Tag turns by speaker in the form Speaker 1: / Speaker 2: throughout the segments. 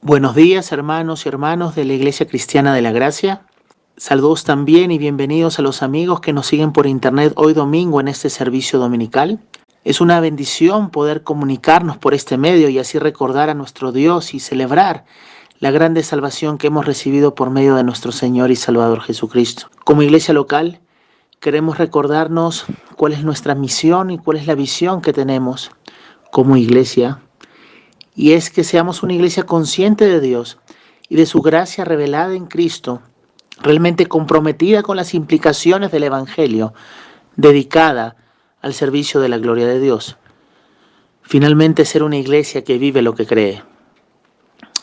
Speaker 1: Buenos días, hermanos y hermanas de la Iglesia Cristiana de la Gracia. Saludos también y bienvenidos a los amigos que nos siguen por internet hoy domingo en este servicio dominical. Es una bendición poder comunicarnos por este medio y así recordar a nuestro Dios y celebrar la grande salvación que hemos recibido por medio de nuestro Señor y Salvador Jesucristo. Como iglesia local, queremos recordarnos cuál es nuestra misión y cuál es la visión que tenemos como iglesia. Y es que seamos una iglesia consciente de Dios y de su gracia revelada en Cristo, realmente comprometida con las implicaciones del Evangelio, dedicada al servicio de la gloria de Dios. Finalmente, ser una iglesia que vive lo que cree.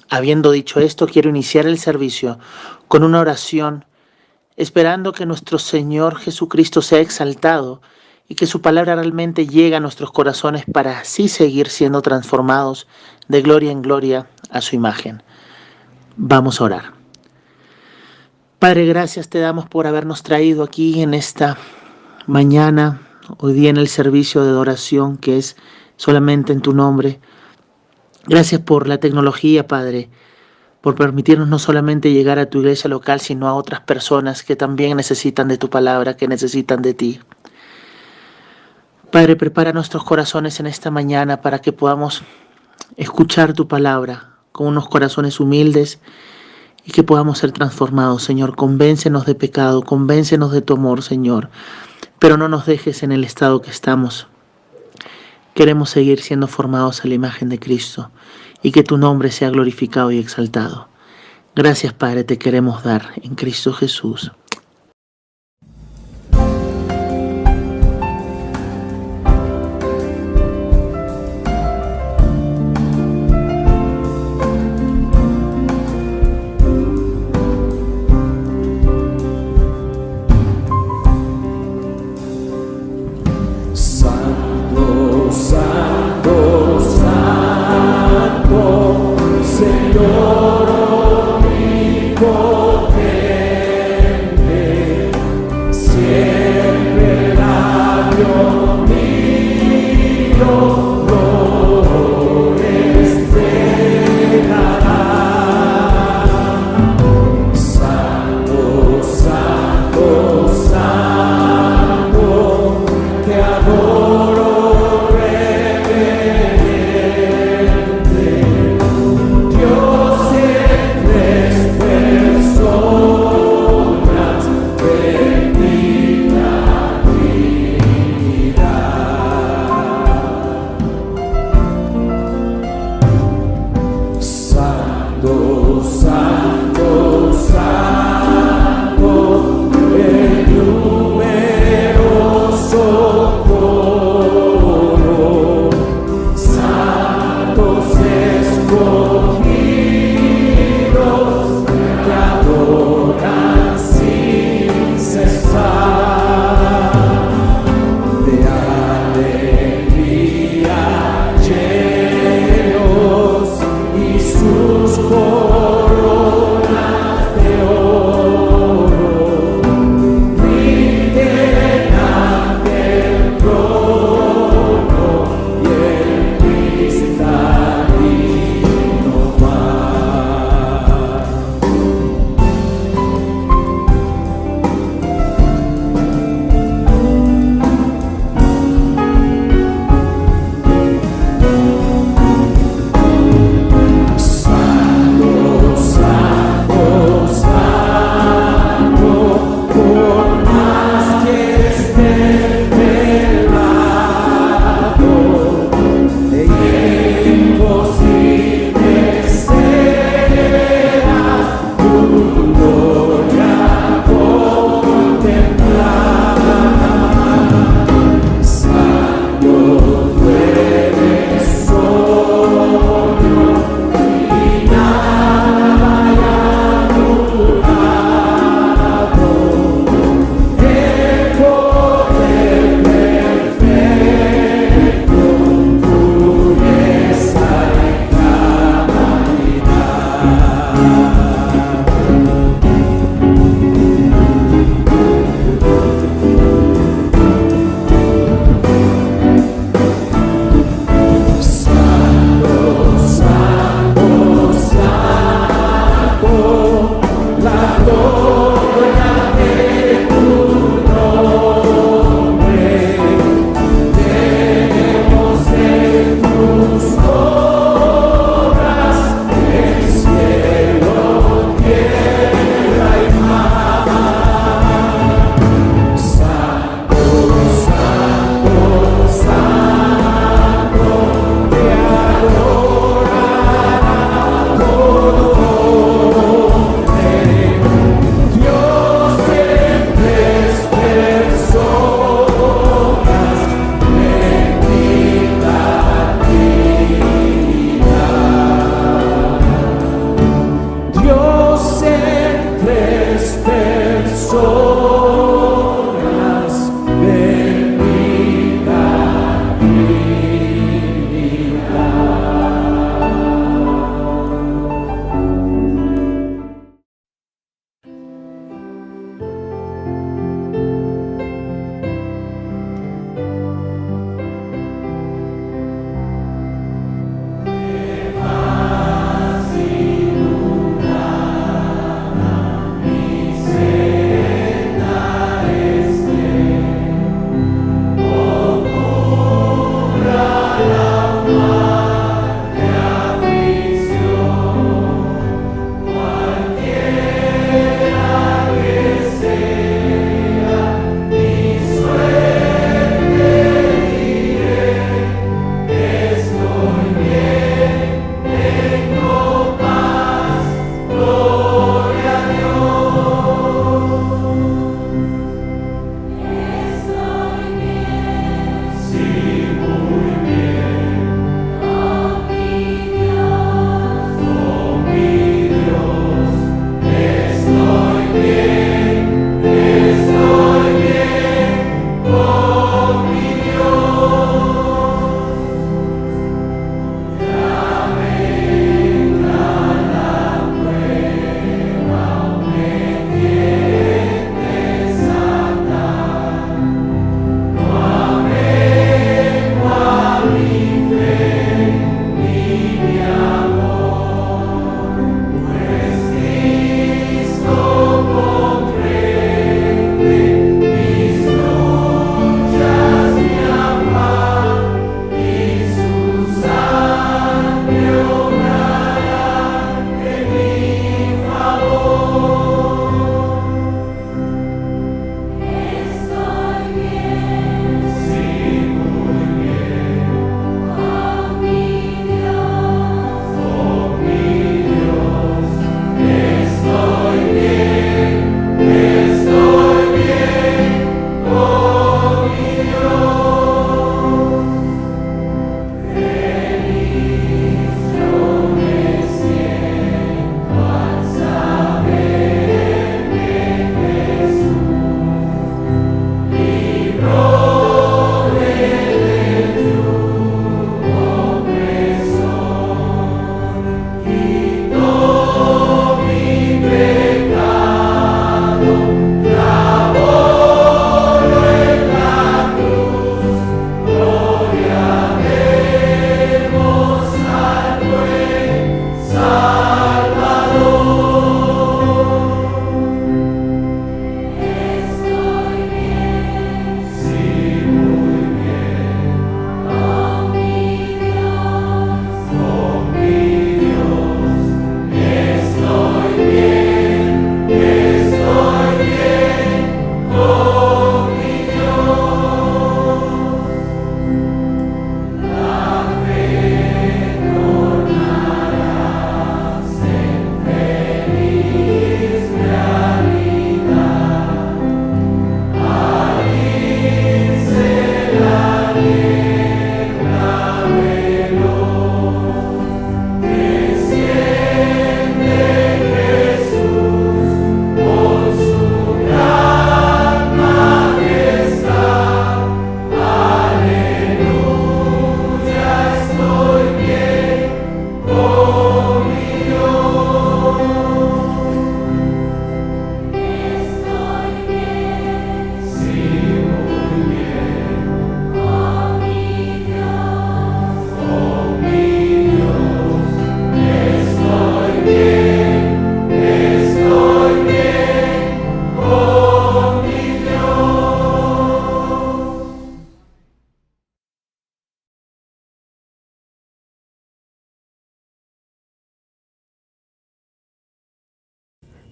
Speaker 1: Habiendo dicho esto, quiero iniciar el servicio con una oración, esperando que nuestro Señor Jesucristo sea exaltado y que su palabra realmente llegue a nuestros corazones para así seguir siendo transformados de gloria en gloria a su imagen. Vamos a orar. Padre, gracias te damos por habernos traído aquí en esta mañana, hoy día en el servicio de adoración que es solamente en tu nombre. Gracias por la tecnología, Padre, por permitirnos no solamente llegar a tu iglesia local, sino a otras personas que también necesitan de tu palabra, que necesitan de ti. Padre, prepara nuestros corazones en esta mañana para que podamos escuchar tu palabra con unos corazones humildes y que podamos ser transformados, Señor. Convéncenos de pecado, convéncenos de tu amor, Señor, pero no nos dejes en el estado que estamos. Queremos seguir siendo formados a la imagen de Cristo y que tu nombre sea glorificado y exaltado. Gracias, Padre, te queremos dar en Cristo Jesús.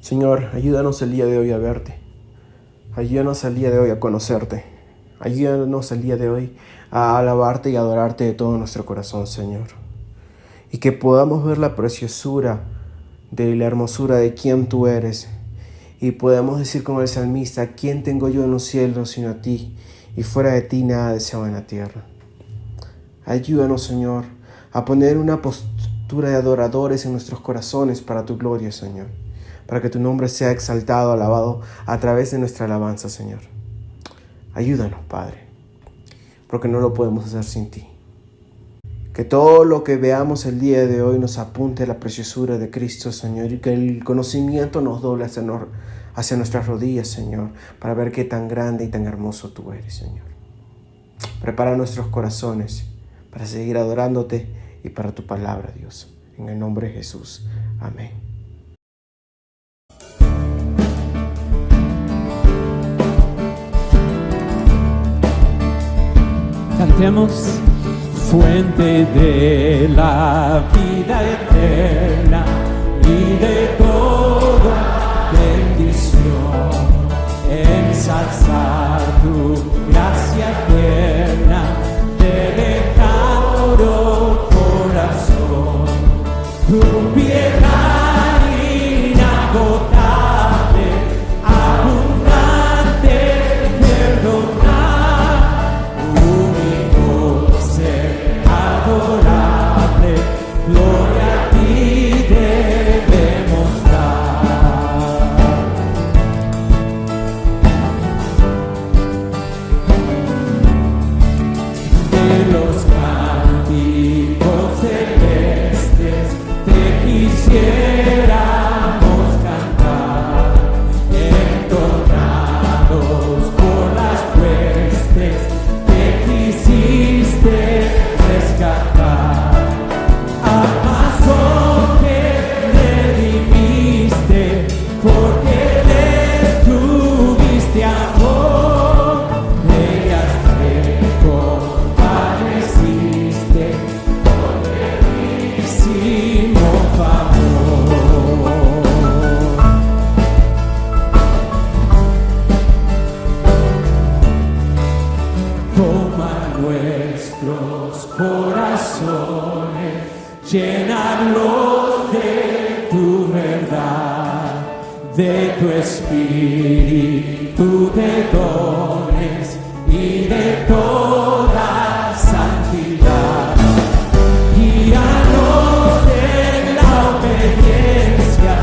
Speaker 2: Señor, ayúdanos el día de hoy a verte. Ayúdanos el día de hoy a conocerte. Ayúdanos el día de hoy a alabarte y adorarte de todo nuestro corazón, Señor. Y que podamos ver la preciosura de la hermosura de quién tú eres. Y podamos decir como el salmista: ¿quién tengo yo en los cielos sino a ti? Y fuera de ti nada deseo en la tierra. Ayúdanos, Señor, a poner una postura de adoradores en nuestros corazones para tu gloria, Señor. Para que tu nombre sea exaltado, alabado a través de nuestra alabanza, Señor. Ayúdanos, Padre, porque no lo podemos hacer sin ti. Que todo lo que veamos el día de hoy nos apunte a la preciosura de Cristo, Señor, y que el conocimiento nos doble hacia nuestras rodillas, Señor, para ver qué tan grande y tan hermoso tú eres, Señor. Prepara nuestros corazones para seguir adorándote y para tu palabra, Dios. En el nombre de Jesús. Amén.
Speaker 3: Cantemos. Fuente de la vida eterna y de toda bendición, ensalzar tu gracia eterna, te declaro corazón, tu piedad inagotable, abundante, perdonar, único ser adorable, gloria a ti debemos dar. De los cánticos celestes te quisiéramos cantar, entornados por las huestes que quisiste rescatar. Al paso que redimiste, porque les tuviste amor, ellas te compadeciste, porque hicimos favor. Toma nuestros corazones, llénalos de tu verdad, de tu espíritu, de dones y de toda santidad. Guíanos en la obediencia,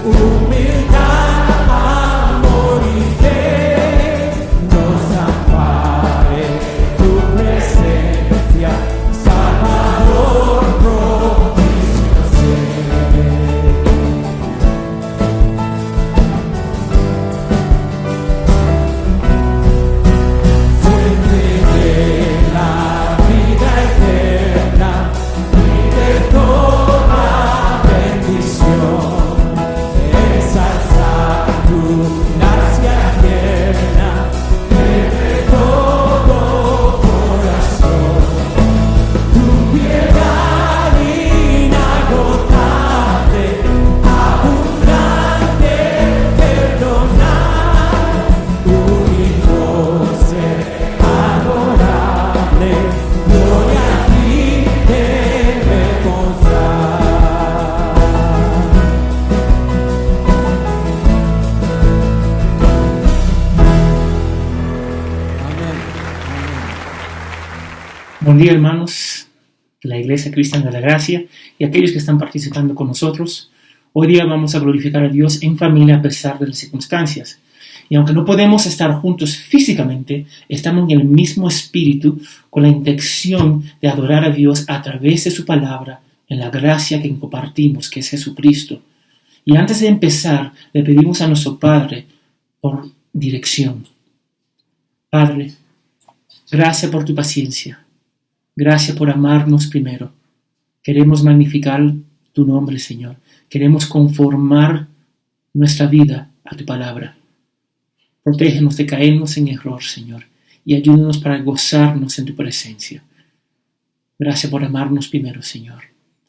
Speaker 3: humildad, amor y fe, nos ampare tu presencia, Salvador propicio ser. Fuente de la vida eterna y de toda bendición, ensalzar tu gracia eterna de todo corazón, tu piedad inagotable, abundante, perdonar, único ser adorable, gloria a ti debemos dar.
Speaker 4: Buen día, hermanos de la Iglesia Cristiana de la Gracia y aquellos que están participando con nosotros. Hoy día vamos a glorificar a Dios en familia a pesar de las circunstancias. Y aunque no podemos estar juntos físicamente, estamos en el mismo espíritu con la intención de adorar a Dios a través de su palabra, en la gracia que compartimos, que es Jesucristo. Y antes de empezar, le pedimos a nuestro Padre por dirección. Padre, gracias por tu paciencia. Gracias por amarnos primero. Queremos magnificar tu nombre, Señor. Queremos conformar nuestra vida a tu palabra. Protégenos de caernos en error, Señor, y ayúdanos para gozarnos en tu presencia. Gracias por amarnos primero, Señor.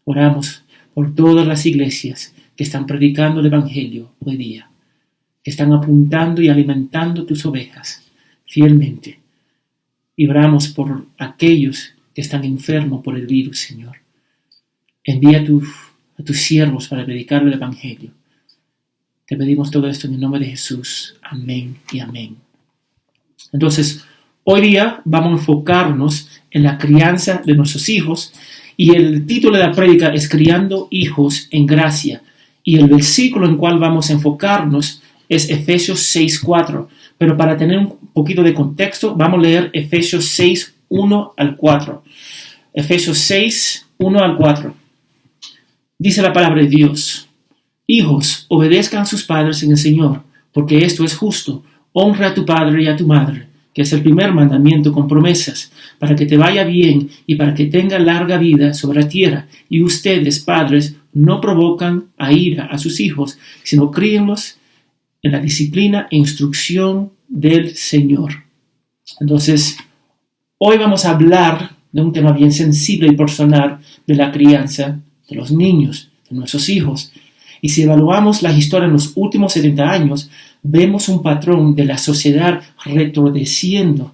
Speaker 4: Oramos por todas las iglesias que están predicando el Evangelio hoy día, que están apuntando y alimentando tus ovejas fielmente. Y oramos por aquellos que están enfermos por el virus, Señor. Envía a tus siervos para predicar el Evangelio. Te pedimos todo esto en el nombre de Jesús. Amén y amén. Entonces, hoy día vamos a enfocarnos en la crianza de nuestros hijos, y el título de la prédica es Criando hijos en gracia, y el versículo en el cual vamos a enfocarnos es Efesios 6:4. Pero para tener un poquito de contexto, vamos a leer Efesios 6:1 al 4. Efesios 6:1 al 4. Dice la palabra de Dios: Hijos, obedezcan a sus padres en el Señor, porque esto es justo. Honra a tu padre y a tu madre, que es el primer mandamiento con promesas, para que te vaya bien y para que tenga larga vida sobre la tierra. Y ustedes, padres, no provocan a ira a sus hijos, sino críenlos en la disciplina e instrucción del Señor. Entonces, hoy vamos a hablar de un tema bien sensible y personal de la crianza de los niños, de nuestros hijos. Y si evaluamos la historia en los últimos 70 años, vemos un patrón de la sociedad retrocediendo.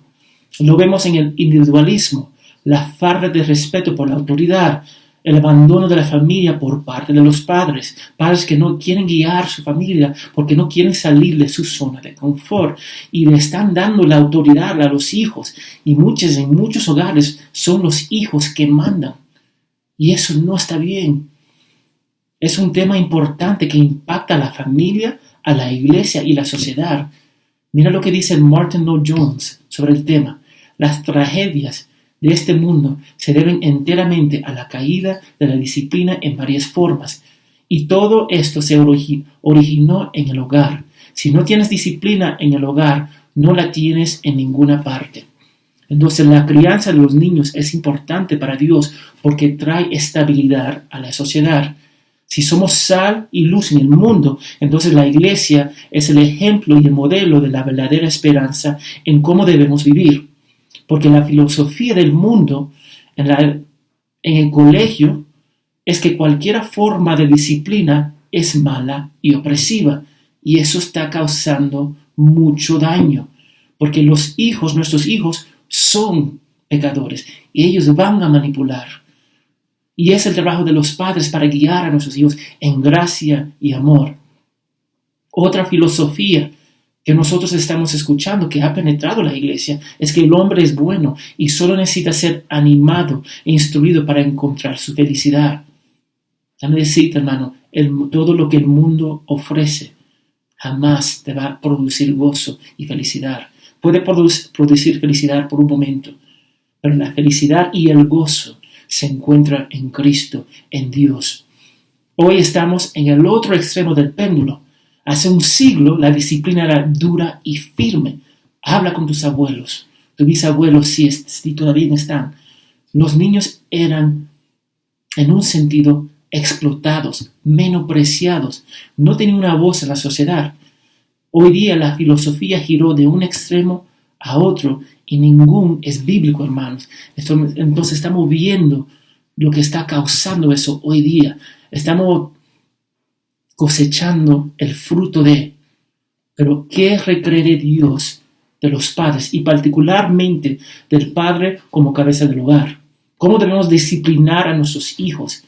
Speaker 4: Lo vemos en el individualismo, la falta de respeto por la autoridad, el abandono de la familia por parte de los padres, padres que no quieren guiar su familia porque no quieren salir de su zona de confort y le están dando la autoridad a los hijos, y en muchos hogares son los hijos que mandan, y eso no está bien. Es un tema importante que impacta a la familia, a la iglesia y la sociedad. Mira lo que dice Martin Lloyd-Jones sobre el tema. Las tragedias de este mundo se deben enteramente a la caída de la disciplina en varias formas. Y todo esto se originó en el hogar. Si no tienes disciplina en el hogar, no la tienes en ninguna parte. Entonces, la crianza de los niños es importante para Dios porque trae estabilidad a la sociedad. Si somos sal y luz en el mundo, entonces la iglesia es el ejemplo y el modelo de la verdadera esperanza en cómo debemos vivir. Porque la filosofía del mundo en el colegio es que cualquier forma de disciplina es mala y opresiva. Y eso está causando mucho daño. Porque nuestros hijos son pecadores y ellos van a manipular. Y es el trabajo de los padres para guiar a nuestros hijos en gracia y amor. Otra filosofía que nosotros estamos escuchando, que ha penetrado la iglesia, es que el hombre es bueno y solo necesita ser animado e instruido para encontrar su felicidad. Déjame decirte, hermano, todo lo que el mundo ofrece jamás te va a producir gozo y felicidad. Puede producir felicidad por un momento, pero la felicidad y el gozo se encuentra en Cristo, en Dios. Hoy estamos en el otro extremo del péndulo. Hace un siglo la disciplina era dura y firme. Habla con tus abuelos, tus bisabuelos si todavía están. Los niños eran, en un sentido, explotados, menospreciados. No tenían una voz en la sociedad. Hoy día la filosofía giró de un extremo a otro y ningún es bíblico, hermanos. Entonces estamos viendo lo que está causando eso hoy día. Estamos cosechando el fruto de. Pero ¿qué requiere Dios de los padres y particularmente del padre como cabeza del hogar? ¿Cómo debemos disciplinar a nuestros hijos?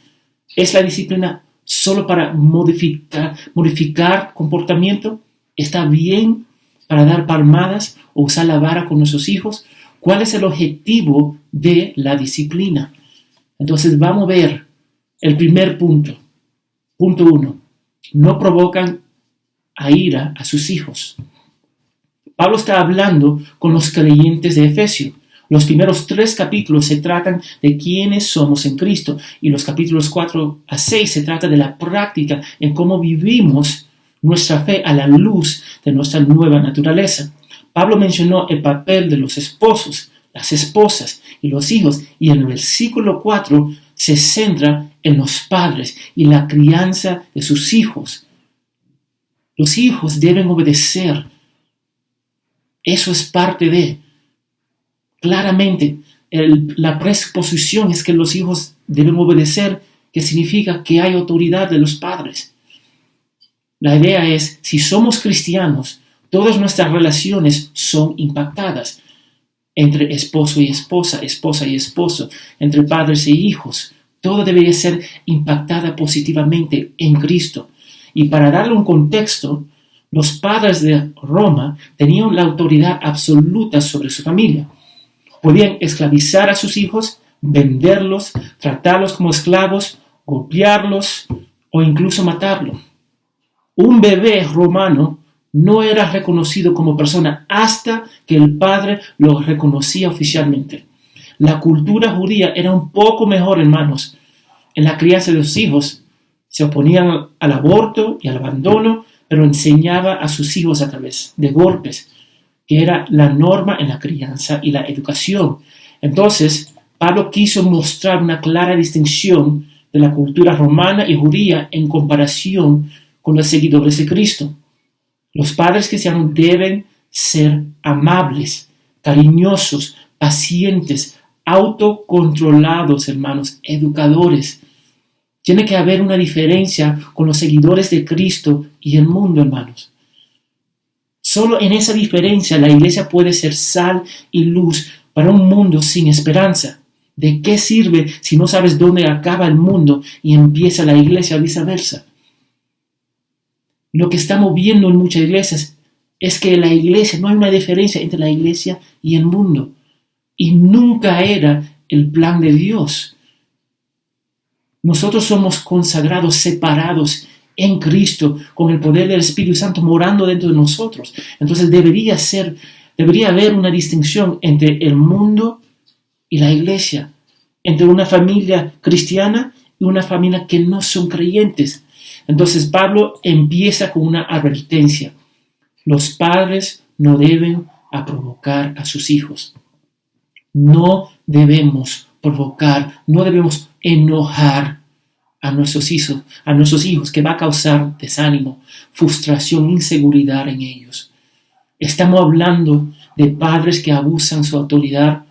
Speaker 4: ¿Es la disciplina solo para modificar comportamiento? ¿Está bien para dar palmadas o usar la vara con nuestros hijos? ¿Cuál es el objetivo de la disciplina? Entonces vamos a ver el primer punto. Punto 1. No provocan a ira a sus hijos. Pablo está hablando con los creyentes de Efesios. Los primeros 3 capítulos se tratan de quiénes somos en Cristo y los capítulos 4 a 6 se trata de la práctica en cómo vivimos nuestra fe a la luz de nuestra nueva naturaleza. Pablo mencionó el papel de los esposos, las esposas y los hijos, y en el versículo 4 se centra en los padres y la crianza de sus hijos. Los hijos deben obedecer. Eso es parte de. Claramente, la presuposición es que los hijos deben obedecer, que significa que hay autoridad de los padres. La idea es, si somos cristianos, todas nuestras relaciones son impactadas. Entre esposo y esposa, esposa y esposo, entre padres e hijos. Todo debería ser impactada positivamente en Cristo. Y para darle un contexto, los padres de Roma tenían la autoridad absoluta sobre su familia. Podían esclavizar a sus hijos, venderlos, tratarlos como esclavos, golpearlos o incluso matarlos. Un bebé romano no era reconocido como persona hasta que el padre lo reconocía oficialmente. La cultura judía era un poco mejor, hermanos. En la crianza de los hijos se oponían al aborto y al abandono, pero enseñaba a sus hijos a través de golpes, que era la norma en la crianza y la educación. Entonces, Pablo quiso mostrar una clara distinción de la cultura romana y judía en comparación con los seguidores de Cristo. Los padres cristianos deben ser amables, cariñosos, pacientes, autocontrolados, hermanos, educadores. Tiene que haber una diferencia con los seguidores de Cristo y el mundo, hermanos. Solo en esa diferencia la iglesia puede ser sal y luz para un mundo sin esperanza. ¿De qué sirve si no sabes dónde acaba el mundo y empieza la iglesia, viceversa? Lo que estamos viendo en muchas iglesias es que la iglesia, no hay una diferencia entre la iglesia y el mundo. Y nunca era el plan de Dios. Nosotros somos consagrados, separados en Cristo, con el poder del Espíritu Santo morando dentro de nosotros. Entonces debería haber una distinción entre el mundo y la iglesia, entre una familia cristiana y una familia que no son creyentes. Entonces Pablo empieza con una advertencia. Los padres no deben provocar a sus hijos. No debemos provocar, no debemos enojar a nuestros hijos, que va a causar desánimo, frustración, inseguridad en ellos. Estamos hablando de padres que abusan su autoridad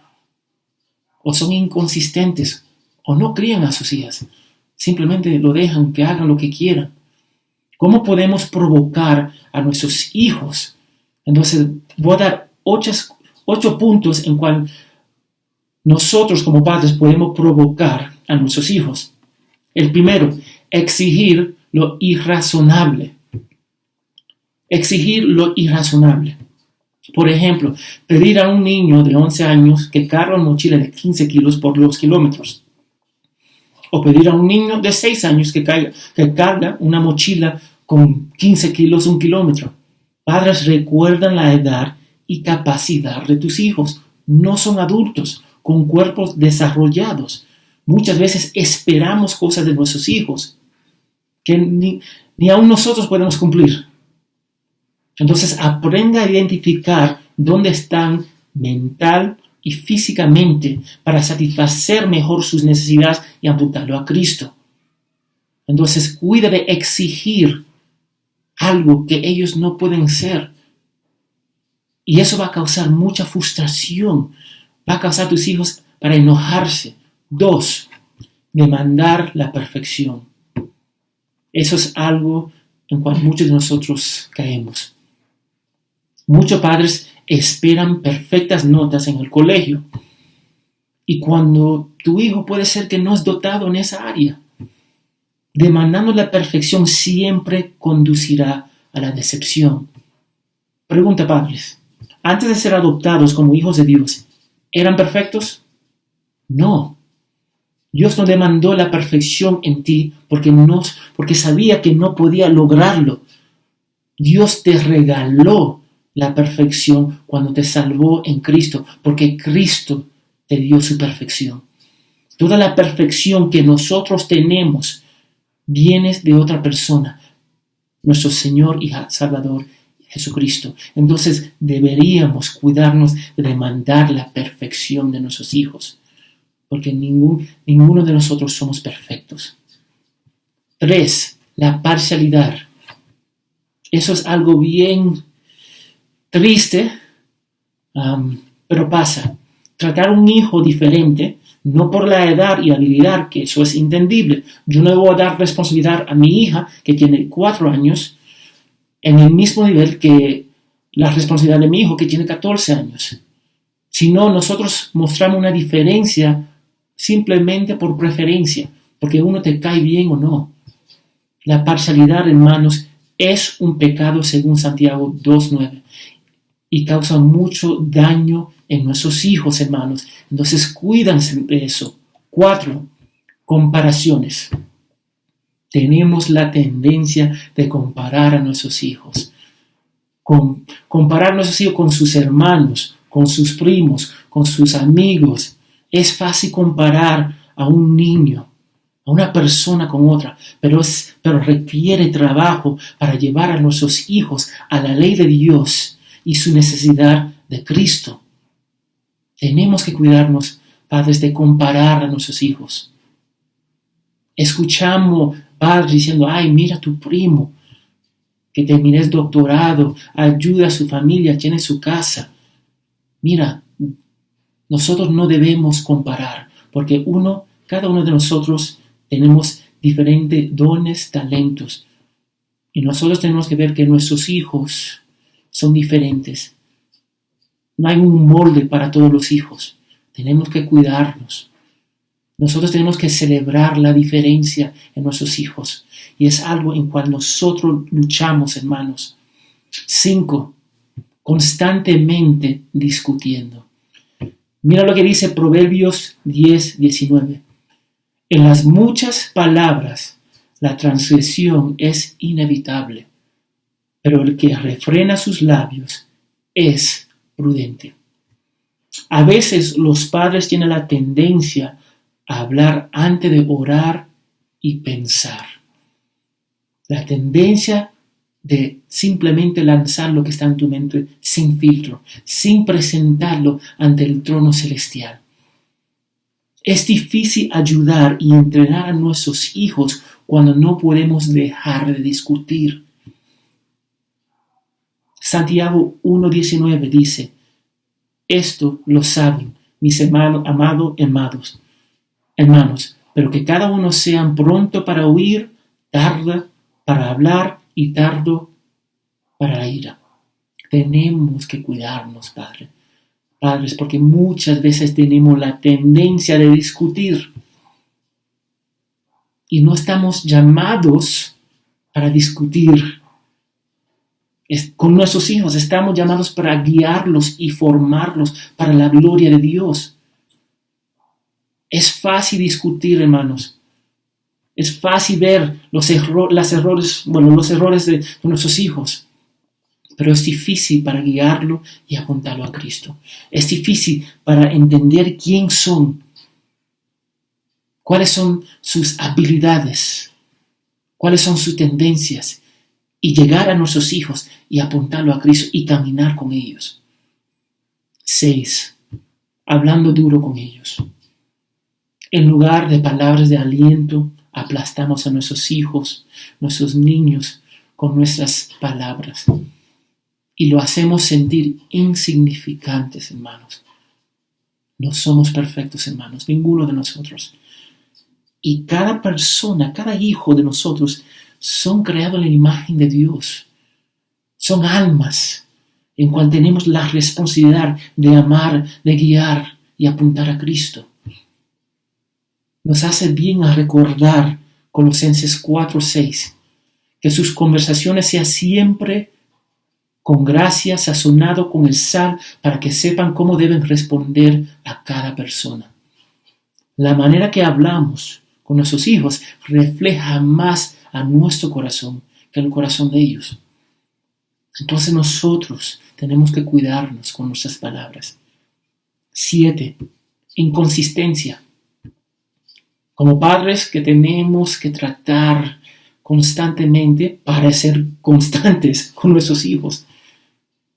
Speaker 4: o son inconsistentes o no crían a sus hijas. Simplemente lo dejan que hagan lo que quieran. ¿Cómo podemos provocar a nuestros hijos? Entonces voy a dar 8 puntos en cual nosotros como padres podemos provocar a nuestros hijos. El primero, exigir lo irrazonable. Exigir lo irrazonable. Por ejemplo, pedir a un niño de 11 años que cargue una mochila de 15 kilos por los kilómetros. O pedir a un niño de 6 años que carga una mochila con 15 kilos 1 kilómetro. Padres, recuerdan la edad y capacidad de tus hijos. No son adultos con cuerpos desarrollados. Muchas veces esperamos cosas de nuestros hijos que ni aún nosotros podemos cumplir. Entonces aprenda a identificar dónde están mental y físicamente para satisfacer mejor sus necesidades y apuntarlo a Cristo. Entonces cuida de exigir algo que ellos no pueden ser. Y eso va a causar mucha frustración. Va a causar a tus hijos para enojarse. 2, demandar la perfección. Eso es algo en cual muchos de nosotros caemos. Muchos padres esperan perfectas notas en el colegio. Y cuando tu hijo puede ser que no es dotado en esa área, demandando la perfección siempre conducirá a la decepción. Pregunta, padres, antes de ser adoptados como hijos de Dios, ¿eran perfectos? No. Dios no demandó la perfección en ti porque sabía que no podía lograrlo. Dios te regaló la perfección cuando te salvó en Cristo, porque Cristo te dio su perfección. Toda la perfección que nosotros tenemos viene de otra persona, nuestro Señor y Salvador Jesucristo. Entonces deberíamos cuidarnos de demandar la perfección de nuestros hijos, porque ninguno de nosotros somos perfectos. 3, la parcialidad. Eso es algo bien triste, pero pasa. Tratar a un hijo diferente, no por la edad y habilidad, que eso es entendible. Yo no voy a dar responsabilidad a mi hija, que tiene 4 años, en el mismo nivel que la responsabilidad de mi hijo que tiene 14 años. Si no, nosotros mostramos una diferencia simplemente por preferencia, porque uno te cae bien o no. La parcialidad, hermanos, es un pecado según Santiago 2:9 y causa mucho daño en nuestros hijos, hermanos. Entonces, cuídense de eso. 4, comparaciones. Tenemos la tendencia de comparar a nuestros hijos. Comparar a nuestros hijos con sus hermanos, con sus primos, con sus amigos. Es fácil comparar a un niño, a una persona con otra, pero requiere trabajo para llevar a nuestros hijos a la ley de Dios y su necesidad de Cristo. Tenemos que cuidarnos, padres, de comparar a nuestros hijos. Escuchamos padres diciendo, ay, mira a tu primo, que terminó el doctorado, ayuda a su familia, tiene su casa. Mira, nosotros no debemos comparar, porque cada uno de nosotros tenemos diferentes dones, talentos. Y nosotros tenemos que ver que nuestros hijos son diferentes. No hay un molde para todos los hijos. Tenemos que cuidarnos. Nosotros tenemos que celebrar la diferencia en nuestros hijos. Y es algo en cual nosotros luchamos, hermanos. 5, constantemente discutiendo. Mira lo que dice Proverbios 10:19. En las muchas palabras, la transgresión es inevitable, pero el que refrena sus labios es prudente. A veces los padres tienen la tendencia a hablar antes de orar y pensar. La tendencia de simplemente lanzar lo que está en tu mente sin filtro, sin presentarlo ante el trono celestial. Es difícil ayudar y entrenar a nuestros hijos cuando no podemos dejar de discutir. Santiago 1:19 dice, esto lo saben mis hermanos, pero que cada uno sean pronto para oír, tardo para hablar y tardo para la ira. Tenemos que cuidarnos, padres, porque muchas veces tenemos la tendencia de discutir y no estamos llamados para discutir con nuestros hijos. Estamos llamados para guiarlos y formarlos para la gloria de Dios. Es fácil discutir, hermanos. Es fácil ver los errores de nuestros hijos. Pero es difícil para guiarlo y apuntarlo a Cristo. Es difícil para entender quién son, cuáles son sus habilidades, cuáles son sus tendencias, y llegar a nuestros hijos y apuntarlo a Cristo y caminar con ellos. 6. Hablando duro con ellos. En lugar de palabras de aliento, aplastamos a nuestros hijos, nuestros niños, con nuestras palabras. Y lo hacemos sentir insignificantes, hermanos. No somos perfectos, hermanos, ninguno de nosotros. Y cada persona, cada hijo de nosotros son creados en la imagen de Dios. Son almas en cual tenemos la responsabilidad de amar, de guiar y apuntar a Cristo. Nos hace bien a recordar Colosenses 4:6, que sus conversaciones sean siempre con gracia, sazonado con el sal, para que sepan cómo deben responder a cada persona. La manera que hablamos con nuestros hijos refleja más a nuestro corazón que el corazón de ellos. Entonces nosotros tenemos que cuidarnos con nuestras palabras. 7. Inconsistencia. Como padres que tenemos que tratar constantemente para ser constantes con nuestros hijos.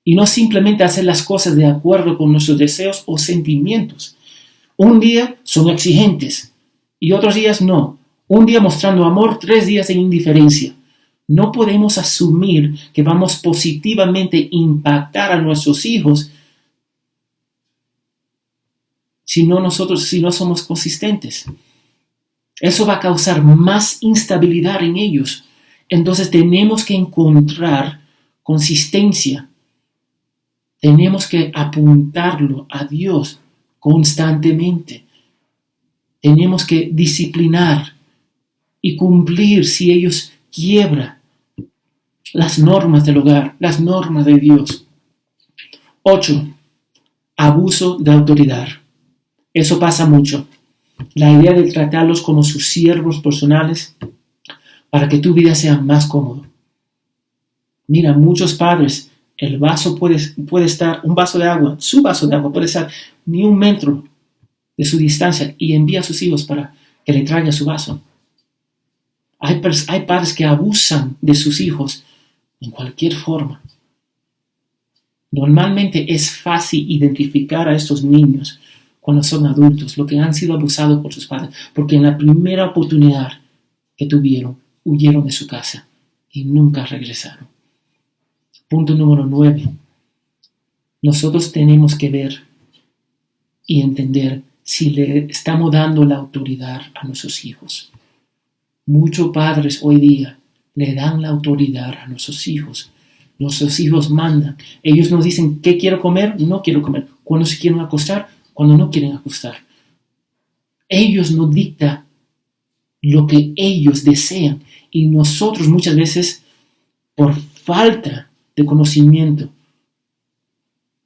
Speaker 4: Y no simplemente hacer las cosas de acuerdo con nuestros deseos o sentimientos. Un día son exigentes y otros días no. Un día mostrando amor, 3 días de indiferencia. No podemos asumir que vamos positivamente a impactar a nuestros hijos si no somos consistentes. Eso va a causar más instabilidad en ellos. Entonces tenemos que encontrar consistencia. Tenemos que apuntarlo a Dios constantemente. Tenemos que disciplinar y cumplir si ellos quiebran las normas del hogar, las normas de Dios. 8. Abuso de autoridad. Eso pasa mucho. La idea de tratarlos como sus siervos personales para que tu vida sea más cómoda. Mira, muchos padres, el vaso puede estar, un vaso de agua, su vaso de agua puede estar ni 1 metro de su distancia y envía a sus hijos para que le traigan su vaso. Hay padres que abusan de sus hijos en cualquier forma. Normalmente es fácil identificar a estos niños cuando son adultos, lo que han sido abusados por sus padres, porque en la primera oportunidad que tuvieron, huyeron de su casa y nunca regresaron. Punto número 9. Nosotros tenemos que ver y entender si le estamos dando la autoridad a nuestros hijos. Muchos padres hoy día le dan la autoridad a nuestros hijos. Nuestros hijos mandan. Ellos nos dicen qué quiero comer, no quiero comer. Cuándo se quieren acostar, cuando no quieren acostar. Ellos nos dictan lo que ellos desean. Y nosotros muchas veces, por falta de conocimiento,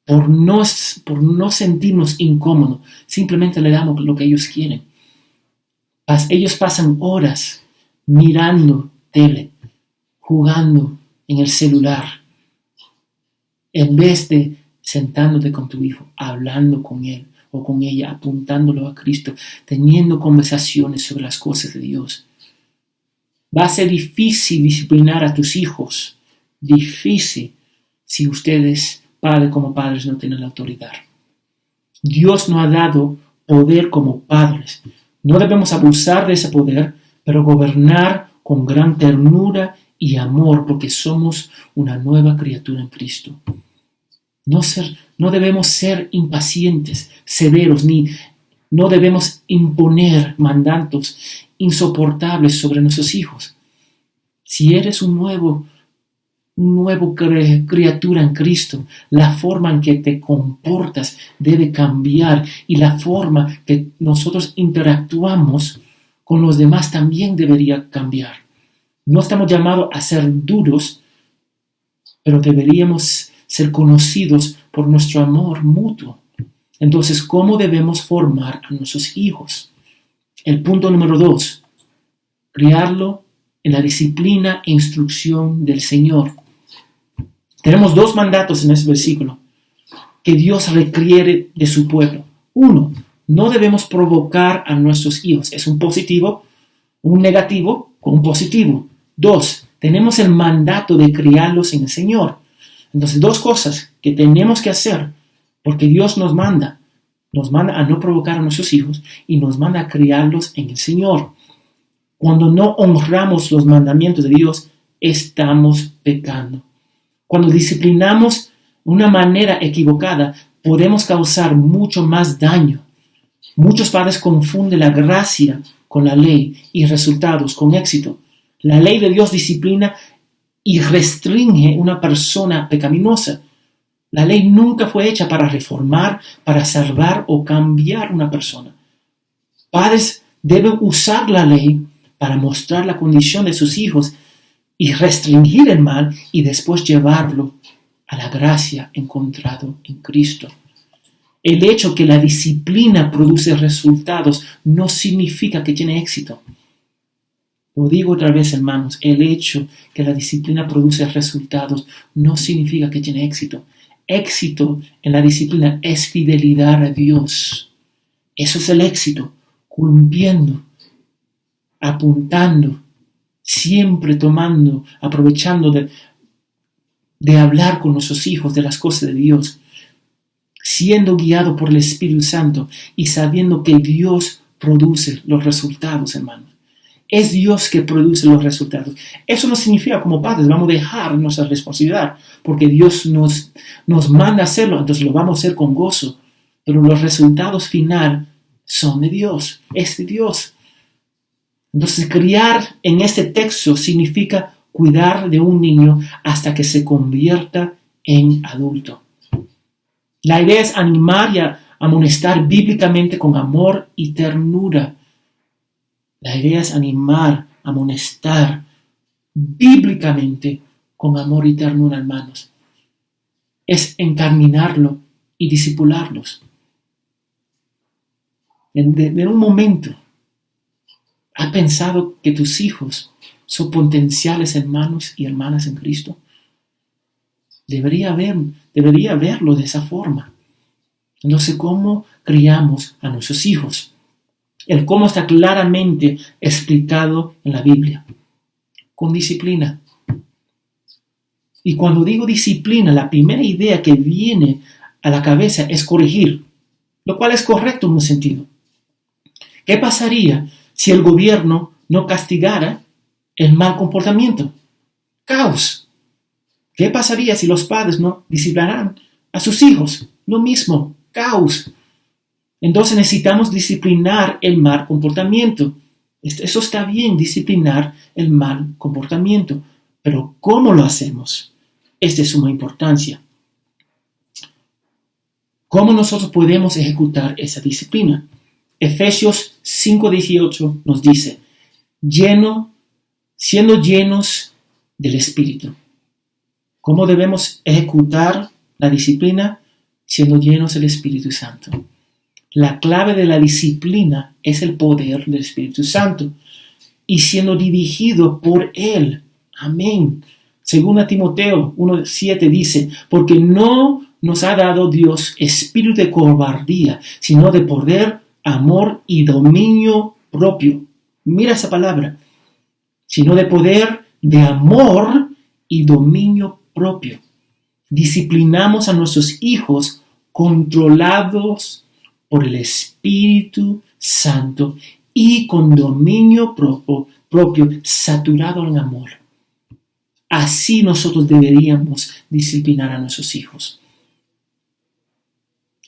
Speaker 4: por no sentirnos incómodos, simplemente le damos lo que ellos quieren. Ellos pasan horas mirando tele, jugando en el celular, en vez de sentándote con tu hijo, hablando con él o con ella, apuntándolo a Cristo, teniendo conversaciones sobre las cosas de Dios. Va a ser difícil disciplinar a tus hijos, difícil si ustedes, como padres, no tienen la autoridad. Dios nos ha dado poder como padres. No debemos abusar de ese poder, pero gobernar con gran ternura y amor, porque somos una nueva criatura en Cristo. No debemos ser impacientes, severos, ni no debemos imponer mandatos insoportables sobre nuestros hijos. Si eres un nuevo criatura en Cristo, la forma en que te comportas debe cambiar y la forma que nosotros interactuamos con los demás también debería cambiar. No estamos llamados a ser duros, pero deberíamos ser conocidos por nuestro amor mutuo. Entonces, ¿cómo debemos formar a nuestros hijos? El punto número 2, criarlo en la disciplina e instrucción del Señor. Tenemos 2 mandatos en este versículo que Dios requiere de su pueblo. 1, no debemos provocar a nuestros hijos. Es un positivo, un negativo con un positivo. 2, tenemos el mandato de criarlos en el Señor. Entonces, 2 cosas que tenemos que hacer, porque Dios nos manda a no provocar a nuestros hijos y nos manda a criarlos en el Señor. Cuando no honramos los mandamientos de Dios, estamos pecando. Cuando disciplinamos de una manera equivocada, podemos causar mucho más daño. Muchos padres confunden la gracia con la ley y resultados con éxito. La ley de Dios disciplina y restringe una persona pecaminosa. La ley nunca fue hecha para reformar, para salvar o cambiar una persona. Padres deben usar la ley para mostrar la condición de sus hijos y restringir el mal y después llevarlo a la gracia encontrado en Cristo. El hecho que la disciplina produce resultados no significa que tiene éxito. Lo digo otra vez, hermanos, el hecho que la disciplina produce resultados no significa que tiene éxito. Éxito en la disciplina es fidelidad a Dios. Eso es el éxito, cumpliendo, apuntando, siempre aprovechando de hablar con nuestros hijos de las cosas de Dios, siendo guiado por el Espíritu Santo y sabiendo que Dios produce los resultados, hermanos. Es Dios que produce los resultados. Eso no significa como padres vamos a dejar nuestra responsabilidad, porque Dios nos manda a hacerlo, entonces lo vamos a hacer con gozo. Pero los resultados finales son de Dios, es de Dios. Entonces, criar en este texto significa cuidar de un niño hasta que se convierta en adulto. La idea es animar y amonestar bíblicamente con amor y ternura. La idea es animar, amonestar bíblicamente con amor y ternura, hermanos. Es encaminarlo y discipularlos. En un momento, ¿has pensado que tus hijos son potenciales hermanos y hermanas en Cristo? Debería verlo de esa forma. Entonces, ¿cómo criamos a nuestros hijos? El cómo está claramente explicado en la Biblia. Con disciplina. Y cuando digo disciplina, la primera idea que viene a la cabeza es corregir, lo cual es correcto en un sentido. ¿Qué pasaría si el gobierno no castigara el mal comportamiento? Caos. ¿Qué pasaría si los padres no disciplinaran a sus hijos? Lo mismo, caos. Entonces necesitamos disciplinar el mal comportamiento. Eso está bien, disciplinar el mal comportamiento. Pero ¿cómo lo hacemos? Es de suma importancia. ¿Cómo nosotros podemos ejecutar esa disciplina? Efesios 5:18 nos dice, siendo llenos del Espíritu. ¿Cómo debemos ejecutar la disciplina? Siendo llenos del Espíritu Santo. La clave de la disciplina es el poder del Espíritu Santo y siendo dirigido por Él. Amén. Según Timoteo 1:7 dice, porque no nos ha dado Dios espíritu de cobardía, sino de poder, amor y dominio propio. Mira esa palabra. Sino de poder, de amor y dominio propio. Disciplinamos a nuestros hijos controlados por el Espíritu Santo y con dominio propio saturado en amor. Así nosotros deberíamos disciplinar a nuestros hijos.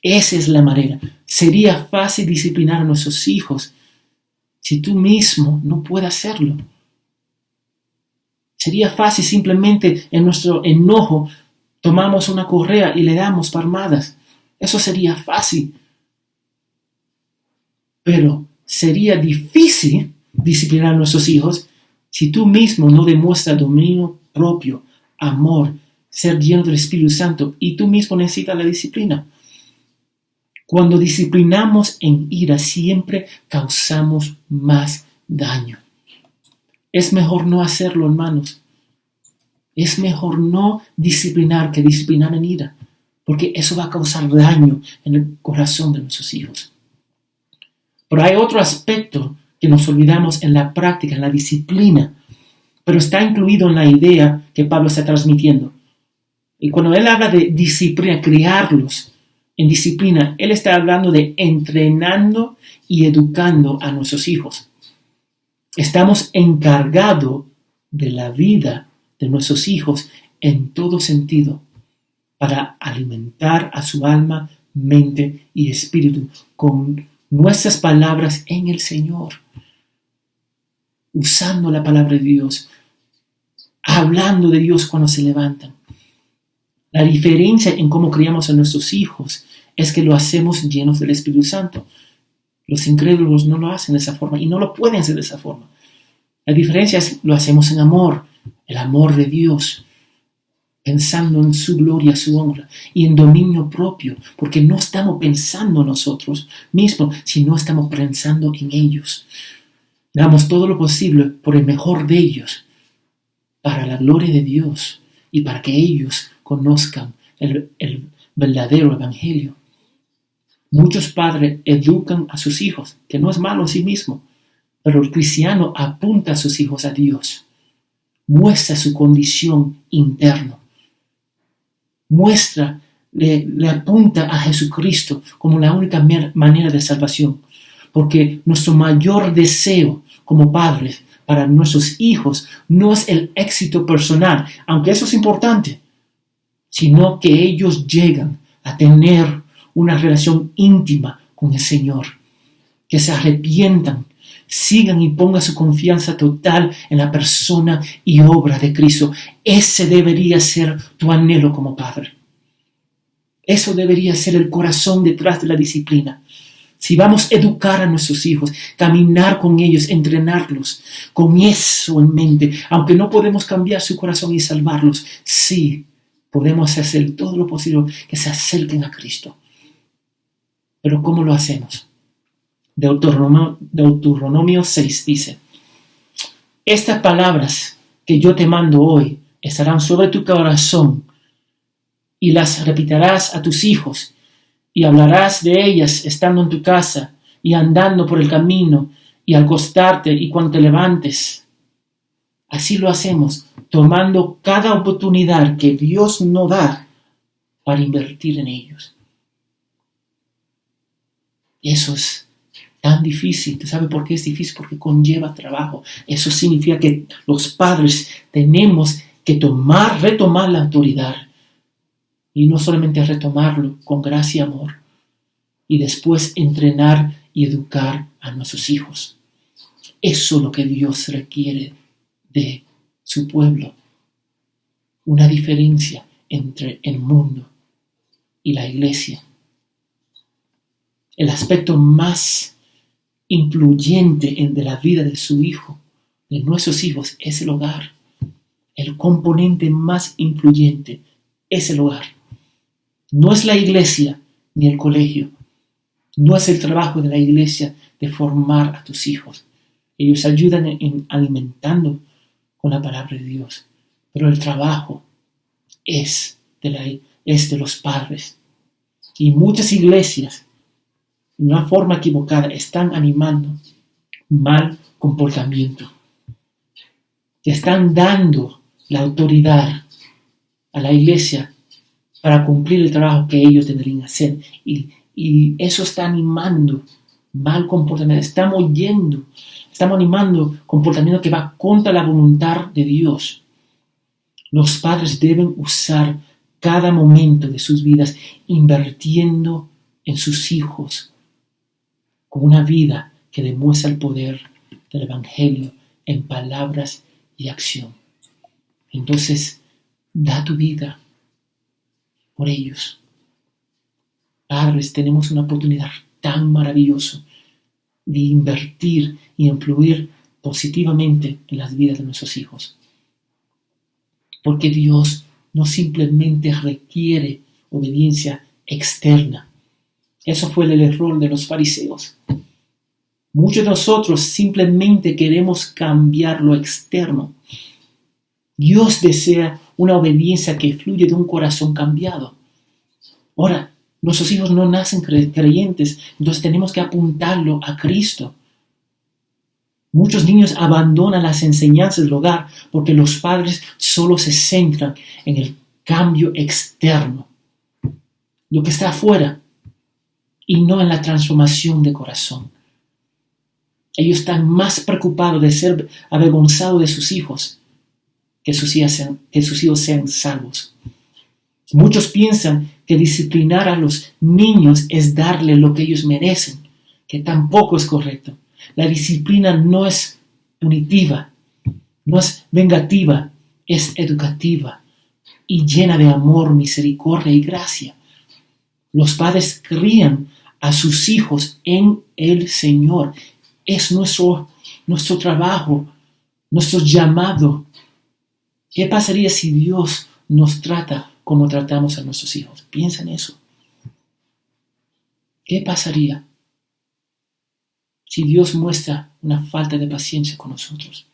Speaker 4: Esa es la manera. Sería fácil disciplinar a nuestros hijos si tú mismo no puedes hacerlo. Sería fácil simplemente en nuestro enojo tomamos una correa y le damos palmadas. Eso sería fácil. Pero sería difícil disciplinar a nuestros hijos si tú mismo no demuestras dominio propio, amor, ser lleno del Espíritu Santo y tú mismo necesitas la disciplina. Cuando disciplinamos en ira siempre causamos más daño. Es mejor no hacerlo, hermanos. Es mejor no disciplinar que disciplinar en ira, porque eso va a causar daño en el corazón de nuestros hijos. Pero hay otro aspecto que nos olvidamos en la práctica, en la disciplina, pero está incluido en la idea que Pablo está transmitiendo. Y cuando él habla de disciplina, criarlos en disciplina, él está hablando de entrenando y educando a nuestros hijos. Estamos encargados de la vida de nuestros hijos en todo sentido para alimentar a su alma, mente y espíritu con nuestras palabras en el Señor, usando la palabra de Dios, hablando de Dios cuando se levantan. La diferencia en cómo criamos a nuestros hijos es que lo hacemos llenos del Espíritu Santo. Los incrédulos no lo hacen de esa forma y no lo pueden hacer de esa forma. La diferencia es lo hacemos en amor, el amor de Dios, pensando en su gloria, su honra y en dominio propio, porque no estamos pensando nosotros mismos, sino estamos pensando en ellos. Damos todo lo posible por el mejor de ellos, para la gloria de Dios y para que ellos conozcan el verdadero evangelio. Muchos padres educan a sus hijos, que no es malo en sí mismo, pero el cristiano apunta a sus hijos a Dios, muestra su condición interna, le apunta a Jesucristo como la única manera de salvación, porque nuestro mayor deseo como padres para nuestros hijos no es el éxito personal, aunque eso es importante, sino que ellos llegan a tener una relación íntima con el Señor, que se arrepientan, sigan y pongan su confianza total en la persona y obra de Cristo. Ese debería ser tu anhelo como padre. Eso debería ser el corazón detrás de la disciplina. Si vamos a educar a nuestros hijos, caminar con ellos, entrenarlos, con eso en mente, aunque no podemos cambiar su corazón y salvarlos, sí podemos hacer todo lo posible que se acerquen a Cristo. Pero ¿cómo lo hacemos? Deuteronomio 6 dice: estas palabras que yo te mando hoy estarán sobre tu corazón y las repetirás a tus hijos y hablarás de ellas estando en tu casa y andando por el camino y al acostarte y cuando te levantes. Así lo hacemos, tomando cada oportunidad que Dios nos da para invertir en ellos. Eso es tan difícil. ¿Tú sabes por qué es difícil? Porque conlleva trabajo. Eso significa que los padres tenemos que retomar la autoridad. Y no solamente retomarlo con gracia y amor. Y después entrenar y educar a nuestros hijos. Eso es lo que Dios requiere de su pueblo. Una diferencia entre el mundo y la iglesia. El aspecto más influyente de la vida de su hijo, de nuestros hijos, es el hogar. El componente más influyente es el hogar. No es la iglesia ni el colegio. No es el trabajo de la iglesia de formar a tus hijos. Ellos ayudan en alimentando con la palabra de Dios. Pero el trabajo es de los padres. Y muchas iglesias, de una forma equivocada, están animando mal comportamiento. Te están dando la autoridad a la iglesia para cumplir el trabajo que ellos deberían hacer. Y eso está animando mal comportamiento. Estamos animando comportamiento que va contra la voluntad de Dios. Los padres deben usar cada momento de sus vidas invirtiendo en sus hijos con una vida que demuestra el poder del Evangelio en palabras y acción. Entonces, da tu vida por ellos. Padres, tenemos una oportunidad tan maravillosa de invertir y influir positivamente en las vidas de nuestros hijos. Porque Dios no simplemente requiere obediencia externa. Eso fue el error de los fariseos. Muchos de nosotros simplemente queremos cambiar lo externo. Dios desea una obediencia que fluye de un corazón cambiado. Ahora, nuestros hijos no nacen creyentes, entonces tenemos que apuntarlo a Cristo. Muchos niños abandonan las enseñanzas del hogar porque los padres solo se centran en el cambio externo, lo que está afuera, y no en la transformación de corazón. Ellos están más preocupados de ser avergonzados de sus hijos que sus hijos sean salvos. Muchos piensan que disciplinar a los niños es darle lo que ellos merecen, que tampoco es correcto. La disciplina no es punitiva, no es vengativa, es educativa y llena de amor, misericordia y gracia. Los padres crían a sus hijos en el Señor. Es nuestro trabajo, nuestro llamado. ¿Qué pasaría si Dios nos trata como tratamos a nuestros hijos? Piensa en eso. ¿Qué pasaría si Dios muestra una falta de paciencia con nosotros?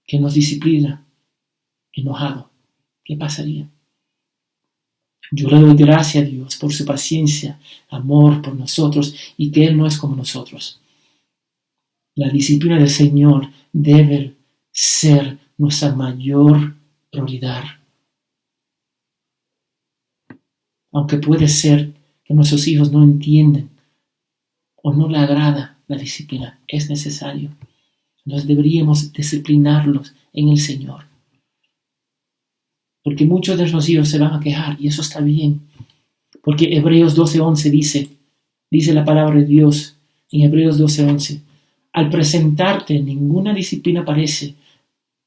Speaker 4: Que nos disciplina enojado. ¿Qué pasaría? Yo le doy gracias a Dios por su paciencia, amor por nosotros y que Él no es como nosotros. La disciplina del Señor debe ser nuestra mayor prioridad. Aunque puede ser que nuestros hijos no entienden o no le agrada la disciplina, es necesario. Entonces deberíamos disciplinarlos en el Señor. Porque muchos de nuestros hijos se van a quejar y eso está bien. Porque Hebreos 12:11 dice la palabra de Dios en Hebreos 12:11: al presentarte ninguna disciplina parece,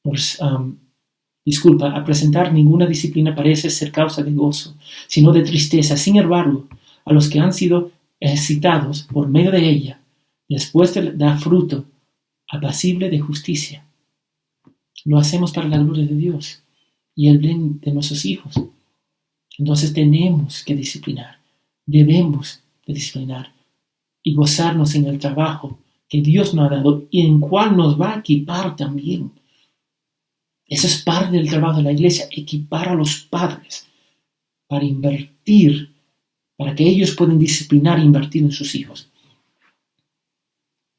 Speaker 4: al presentar ninguna disciplina parece ser causa de gozo, sino de tristeza. Sin embargo, a los que han sido ejercitados por medio de ella, después da fruto apacible de justicia. Lo hacemos para la gloria de Dios y el bien de nuestros hijos. Entonces tenemos que disciplinar, debemos de disciplinar y gozarnos en el trabajo que Dios nos ha dado y en cual nos va a equipar también. Eso es parte del trabajo de la iglesia, equipar a los padres para invertir, para que ellos puedan disciplinar e invertir en sus hijos.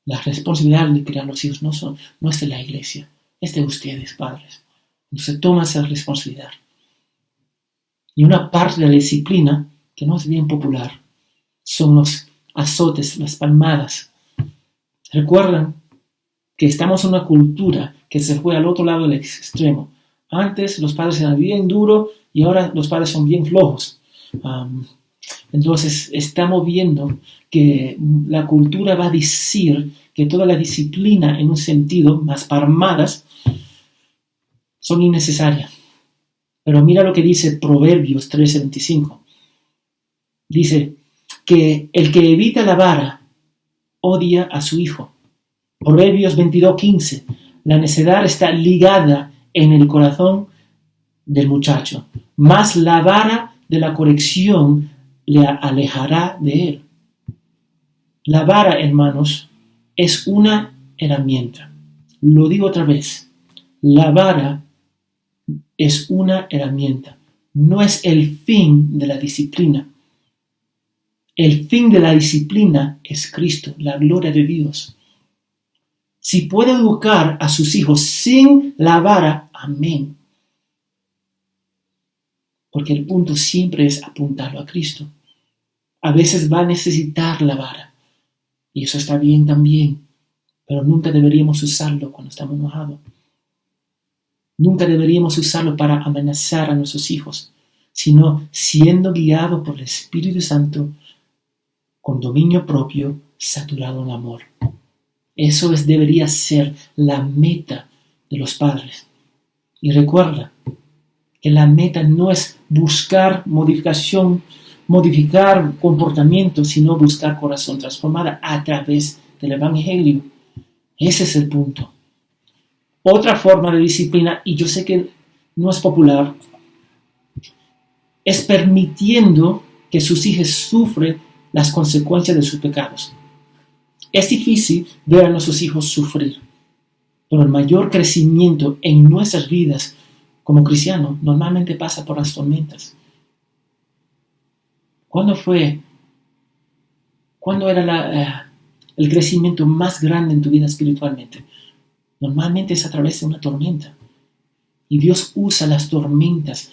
Speaker 4: La responsabilidad de criar a los hijos no es de la iglesia, es de ustedes, padres. Entonces toma esa responsabilidad. Y una parte de la disciplina, que no es bien popular, son los azotes, las palmadas. Recuerdan que estamos en una cultura que se fue al otro lado del extremo. Antes los padres eran bien duros y ahora los padres son bien flojos. Entonces estamos viendo que la cultura va a decir que toda la disciplina en un sentido, más palmadas, son innecesarias. Pero mira lo que dice Proverbios 13:25. Dice que el que evita la vara odia a su hijo. Proverbios 22:15. La necedad está ligada en el corazón del muchacho, mas la vara de la corrección le alejará de él. La vara, hermanos, es una herramienta. Lo digo otra vez. La vara es una herramienta. No es el fin de la disciplina. El fin de la disciplina es Cristo, la gloria de Dios. Si puede educar a sus hijos sin la vara, amén. Porque el punto siempre es apuntarlo a Cristo. A veces va a necesitar la vara. Y eso está bien también. Pero nunca deberíamos usarlo cuando estamos enojados. Nunca deberíamos usarlo para amenazar a nuestros hijos, sino siendo guiado por el Espíritu Santo con dominio propio, saturado en amor. Eso debería ser la meta de los padres. Y recuerda que la meta no es buscar modificar comportamiento, sino buscar corazón transformado a través del Evangelio. Ese es el punto. Otra forma de disciplina, y yo sé que no es popular, es permitiendo que sus hijos sufran las consecuencias de sus pecados. Es difícil ver a nuestros hijos sufrir, pero el mayor crecimiento en nuestras vidas como cristianos normalmente pasa por las tormentas. ¿Cuándo era el crecimiento más grande en tu vida espiritualmente? Normalmente es a través de una tormenta. Y Dios usa las tormentas,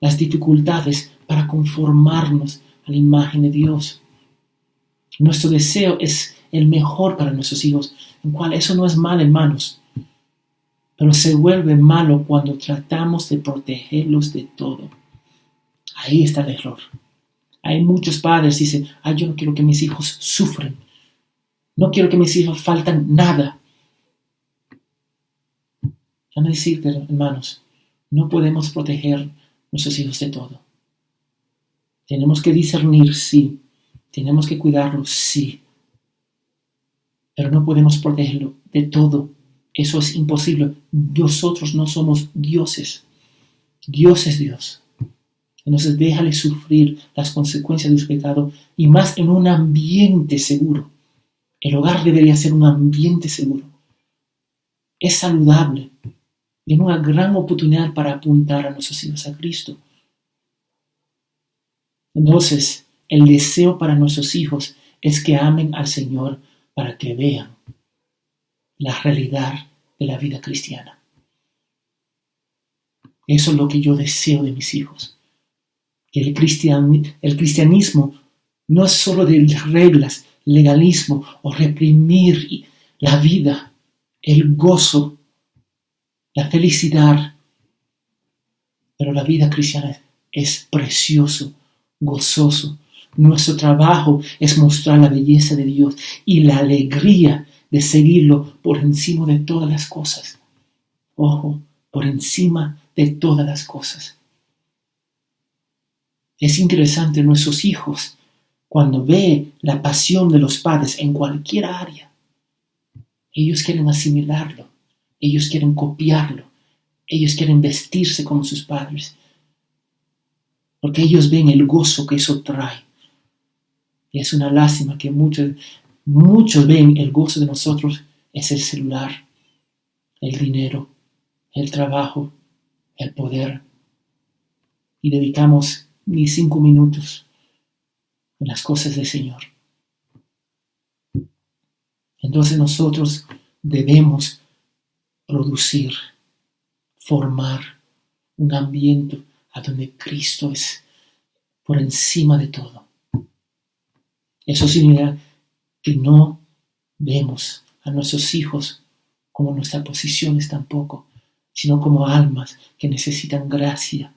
Speaker 4: las dificultades, para conformarnos a la imagen de Dios. Nuestro deseo es el mejor para nuestros hijos, en cual eso no es mal, hermanos. Pero se vuelve malo cuando tratamos de protegerlos de todo. Ahí está el error. Hay muchos padres que dicen, yo no quiero que mis hijos sufran. No quiero que mis hijos falten nada. Déjame decirte, hermanos, no podemos proteger a nuestros hijos de todo. Tenemos que discernir, sí. Tenemos que cuidarlos, sí. Pero no podemos protegerlo de todo. Eso es imposible. Nosotros no somos dioses. Dios es Dios. Entonces déjale sufrir las consecuencias de su pecado y más en un ambiente seguro. El hogar debería ser un ambiente seguro. Es saludable. Y una gran oportunidad para apuntar a nuestros hijos a Cristo. Entonces, el deseo para nuestros hijos es que amen al Señor para que vean la realidad de la vida cristiana. Eso es lo que yo deseo de mis hijos. Que el cristianismo no es solo de reglas, legalismo o reprimir la vida, el gozo, la felicidad. Pero la vida cristiana es precioso, gozoso. Nuestro trabajo es mostrar la belleza de Dios y la alegría de seguirlo por encima de todas las cosas. Ojo, por encima de todas las cosas. Es interesante, nuestros hijos, cuando ve la pasión de los padres en cualquier área, ellos quieren asimilarlo, ellos quieren copiarlo, ellos quieren vestirse como sus padres, porque ellos ven el gozo que eso trae. Y es una lástima que muchos ven el gozo de nosotros es el celular, el dinero, el trabajo, el poder. Y dedicamos ni 5 minutos en las cosas del Señor. Entonces nosotros debemos producir, formar un ambiente a donde Cristo es por encima de todo. Eso significa que no vemos a nuestros hijos como nuestras posiciones tampoco, sino como almas que necesitan gracia.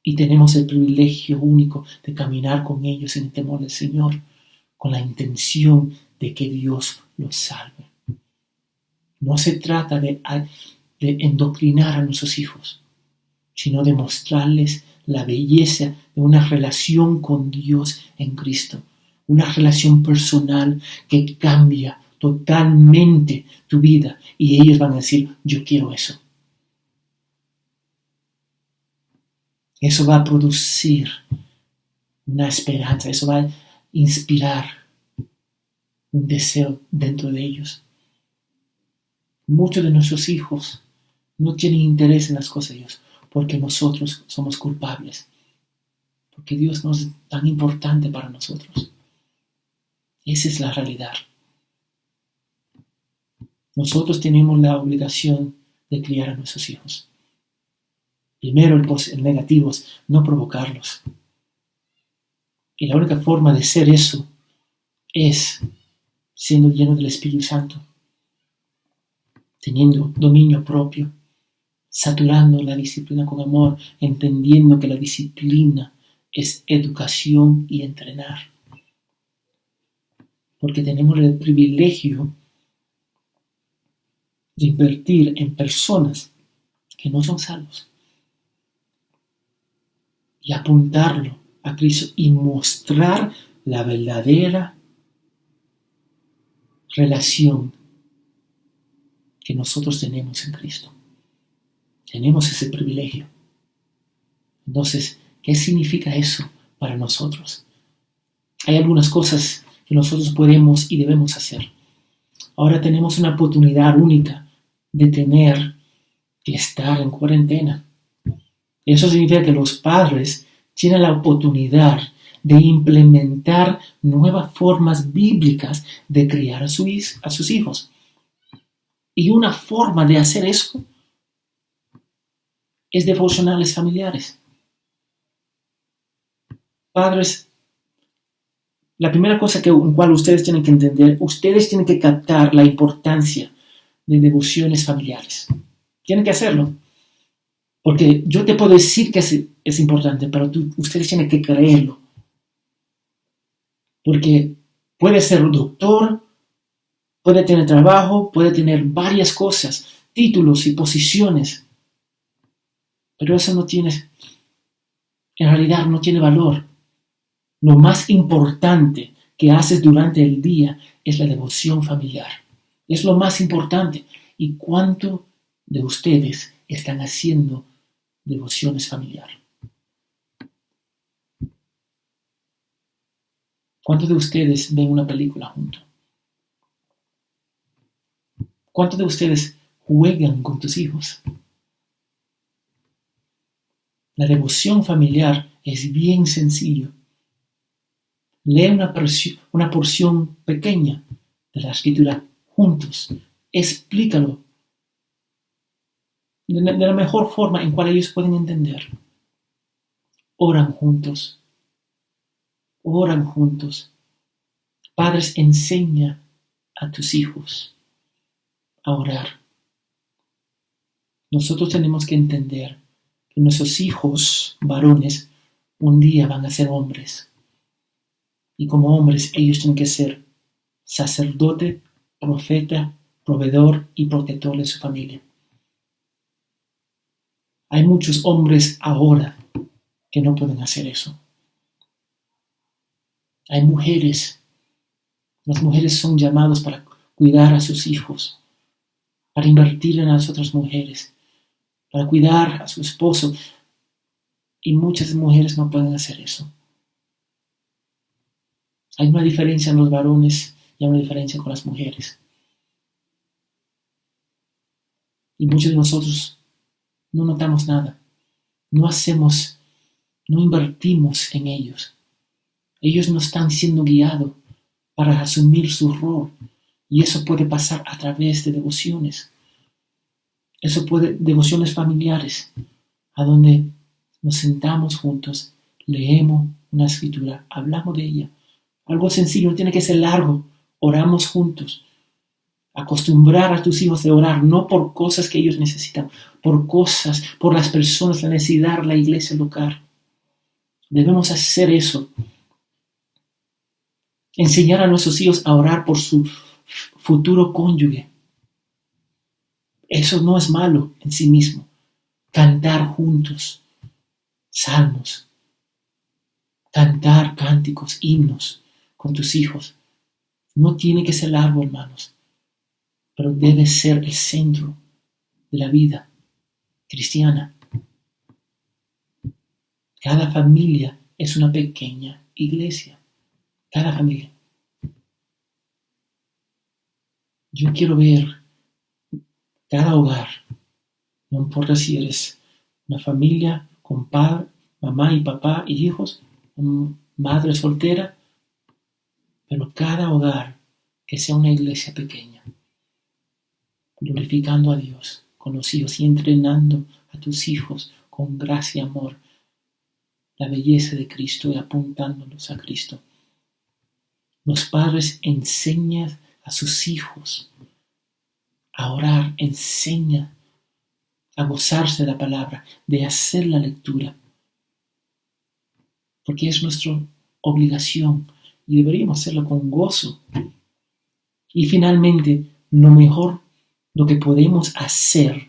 Speaker 4: Y tenemos el privilegio único de caminar con ellos en el temor del Señor, con la intención de que Dios los salve. No se trata de endoctrinar a nuestros hijos, sino de mostrarles la belleza de una relación con Dios en Cristo, una relación personal que cambia totalmente tu vida y ellos van a decir, yo quiero eso. Eso va a producir una esperanza, eso va a inspirar un deseo dentro de ellos. Muchos de nuestros hijos no tienen interés en las cosas de Dios porque nosotros somos culpables, porque Dios no es tan importante para nosotros. Esa es la realidad. Nosotros tenemos la obligación de criar a nuestros hijos. Primero, el negativo es no provocarlos. Y la única forma de hacer eso es siendo lleno del Espíritu Santo, teniendo dominio propio, saturando la disciplina con amor, entendiendo que la disciplina es educación y entrenar. Porque tenemos el privilegio de invertir en personas que no son salvos y apuntarlo a Cristo y mostrar la verdadera relación que nosotros tenemos en Cristo. Tenemos ese privilegio. Entonces, ¿qué significa eso para nosotros? Hay algunas cosas que nosotros podemos y debemos hacer. Ahora tenemos una oportunidad única de tener que estar en cuarentena. Eso significa que los padres tienen la oportunidad de implementar nuevas formas bíblicas de criar a sus hijos. Y una forma de hacer eso es devocionales familiares. Padres, la primera cosa en cual ustedes tienen que entender, ustedes tienen que captar la importancia de devociones familiares. Tienen que hacerlo. Porque yo te puedo decir que es importante, pero ustedes tienen que creerlo. Porque puede ser doctor, puede tener trabajo, puede tener varias cosas, títulos y posiciones. Pero eso en realidad no tiene valor. Lo más importante que haces durante el día es la devoción familiar. Es lo más importante. ¿Y cuánto de ustedes están haciendo devociones familiares? ¿Cuántos de ustedes ven una película juntos? ¿Cuántos de ustedes juegan con tus hijos? La devoción familiar es bien sencillo. Lee una porción pequeña de la Escritura juntos. Explícalo de la mejor forma en cual ellos pueden entender. Oran juntos. Oran juntos. Padres, enseña a tus hijos a orar. Nosotros tenemos que entender que nuestros hijos varones un día van a ser hombres. Y como hombres ellos tienen que ser sacerdote profeta, proveedor y protector de su familia. Hay muchos hombres ahora que no pueden hacer eso. Hay mujeres. Las mujeres son llamadas para cuidar a sus hijos, para invertir en las otras mujeres, para cuidar a su esposo. Y muchas mujeres no pueden hacer eso. Hay una diferencia en los varones y hay una diferencia con las mujeres. Y muchos de nosotros no notamos nada. No invertimos en ellos. Ellos no están siendo guiados para asumir su rol. Y eso puede pasar a través de devociones. Devociones familiares, a donde nos sentamos juntos, leemos una escritura, hablamos de ella. Algo sencillo, no tiene que ser largo. Oramos juntos. Acostumbrar a tus hijos a orar, no por cosas que ellos necesitan, por las personas, la necesidad, la iglesia local. Debemos hacer eso. Enseñar a nuestros hijos a orar por su futuro cónyuge. Eso no es malo en sí mismo. Cantar juntos salmos, cantar cánticos, himnos con tus hijos. No tiene que ser largo, hermanos, pero debe ser el centro de la vida cristiana. Cada familia es una pequeña iglesia. Cada familia. Yo quiero ver cada hogar, no importa si eres una familia con padre, mamá y papá y hijos, madre soltera, pero cada hogar que sea una iglesia pequeña, glorificando a Dios con los hijos y entrenando a tus hijos con gracia y amor, la belleza de Cristo y apuntándolos a Cristo. Los padres enseñan a sus hijos a orar, enseñan a gozarse de la palabra, de hacer la lectura, porque es nuestra obligación y deberíamos hacerlo con gozo. Y finalmente, lo que podemos hacer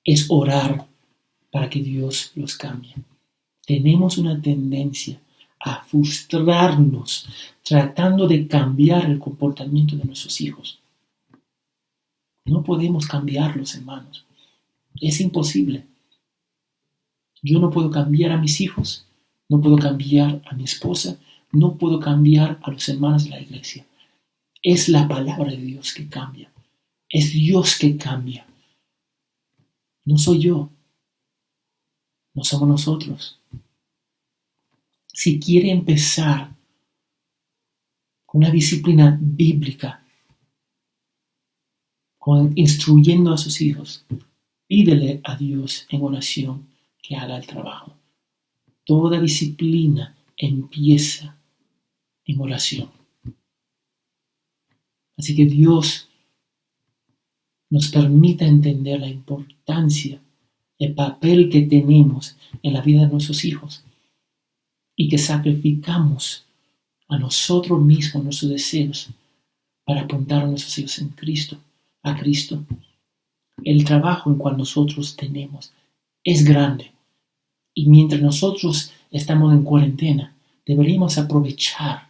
Speaker 4: es orar para que Dios los cambie. Tenemos una tendencia a frustrarnos tratando de cambiar el comportamiento de nuestros hijos. No podemos cambiarlos, hermanos. Es imposible. Yo no puedo cambiar a mis hijos, no puedo cambiar a mi esposa, no puedo cambiar a los hermanos de la iglesia. Es la palabra de Dios que cambia. Es Dios que cambia. No soy yo. No somos nosotros. Si quiere empezar con una disciplina bíblica, instruyendo a sus hijos, pídele a Dios en oración que haga el trabajo. Toda disciplina empieza en oración. Así que Dios nos permita entender la importancia, el papel que tenemos en la vida de nuestros hijos y que sacrificamos a nosotros mismos, nuestros deseos, para apuntar a nuestros hijos a Cristo. El trabajo en cual nosotros tenemos es grande y mientras nosotros estamos en cuarentena, deberíamos aprovechar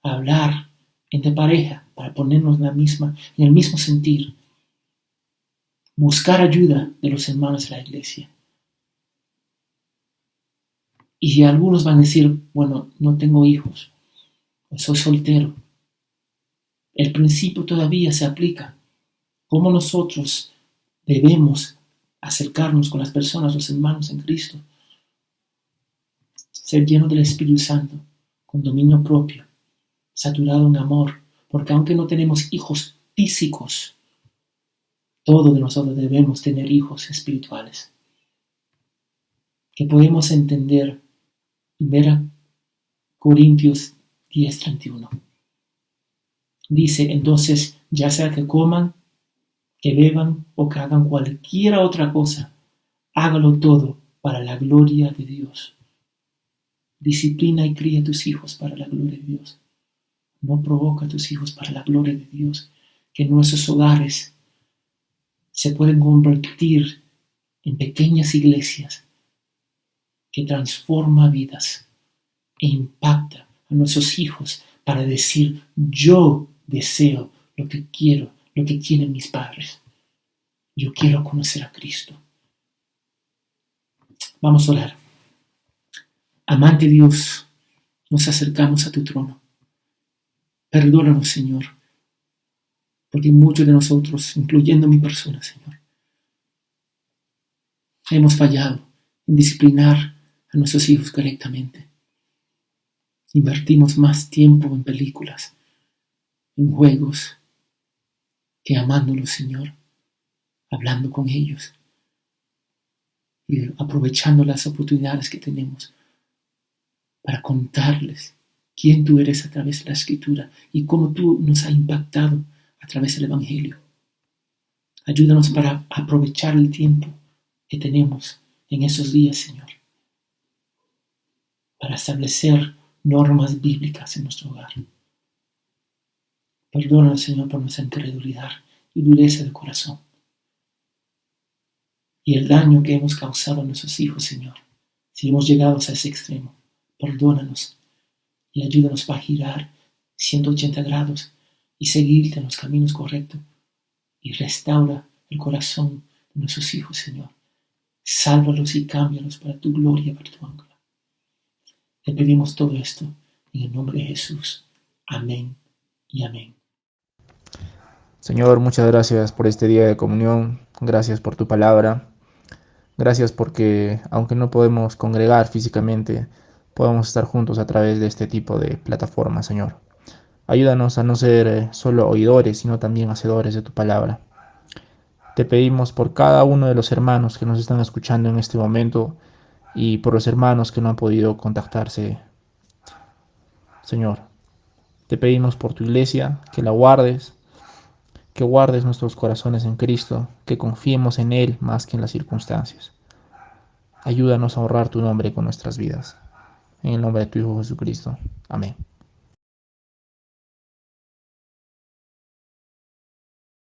Speaker 4: a hablar entre pareja para ponernos en el mismo sentir, buscar ayuda de los hermanos de la iglesia. Y algunos van a decir, bueno, no tengo hijos, soy soltero. El principio todavía se aplica. ¿Cómo nosotros debemos acercarnos con las personas, los hermanos en Cristo? Ser lleno del Espíritu Santo, con dominio propio, saturado en amor, porque aunque no tenemos hijos físicos, todos de nosotros debemos tener hijos espirituales. Que podemos entender 1 Corintios 10:31. Dice, entonces, ya sea que coman, que beban o que hagan cualquier otra cosa, hágalo todo para la gloria de Dios. Disciplina y cría a tus hijos para la gloria de Dios. No provoca a tus hijos para la gloria de Dios, que nuestros hogares se pueden convertir en pequeñas iglesias que transforman vidas e impacta a nuestros hijos para decir: yo deseo lo que quiero, lo que quieren mis padres. Yo quiero conocer a Cristo. Vamos a orar. Amante Dios, nos acercamos a tu trono. Perdónanos, Señor, porque muchos de nosotros, incluyendo mi persona, Señor, hemos fallado en disciplinar a nuestros hijos correctamente. Invertimos más tiempo en películas, en juegos, que amándolos, Señor, hablando con ellos y aprovechando las oportunidades que tenemos para contarles quién tú eres a través de la Escritura y cómo tú nos has impactado a través del Evangelio. Ayúdanos para aprovechar el tiempo que tenemos en esos días, Señor, para establecer normas bíblicas en nuestro hogar. Perdónanos, Señor, por nuestra incredulidad y dureza de corazón y el daño que hemos causado a nuestros hijos, Señor, si hemos llegado a ese extremo. Perdónanos y ayúdanos para girar 180 grados y seguirte en los caminos correctos y restaura el corazón de nuestros hijos, Señor. Sálvalos y cámbialos para tu gloria y para tu honra. Te pedimos todo esto en el nombre de Jesús. Amén y amén.
Speaker 5: Señor, muchas gracias por este día de comunión. Gracias por tu palabra. Gracias porque, aunque no podemos congregar físicamente, podemos estar juntos a través de este tipo de plataformas, Señor. Ayúdanos a no ser solo oidores, sino también hacedores de tu palabra. Te pedimos por cada uno de los hermanos que nos están escuchando en este momento y por los hermanos que no han podido contactarse. Señor, te pedimos por tu iglesia, que la guardes, que guardes nuestros corazones en Cristo, que confiemos en Él más que en las circunstancias. Ayúdanos a honrar tu nombre con nuestras vidas. En el nombre de tu Hijo Jesucristo. Amén.